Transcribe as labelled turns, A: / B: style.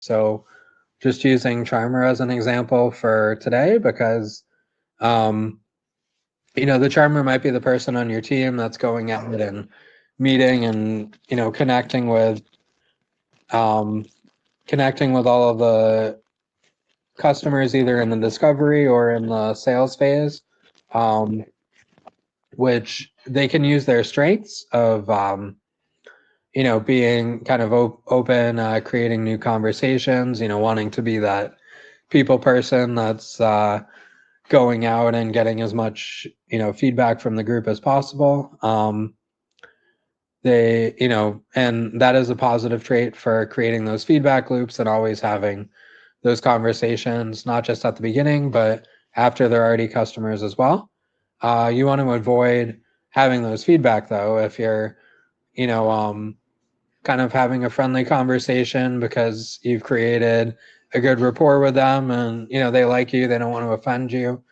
A: So just using Charmer as an example for today, because um, the charmer might be the person on your team that's going out and meeting and um, connecting with all of the customers either in the discovery or in the sales phase, um, which they can use their strengths of being kind of open, creating new conversations, wanting to be that people person that's going out and getting as much feedback from the group as possible. And that is a positive trait for creating those feedback loops and always having those conversations, not just at the beginning, but after they're already customers as well. You want to avoid having those feedback though, if you're, you know, kind of having a friendly conversation because you've created a good rapport with them and, they like you, they don't want to offend you.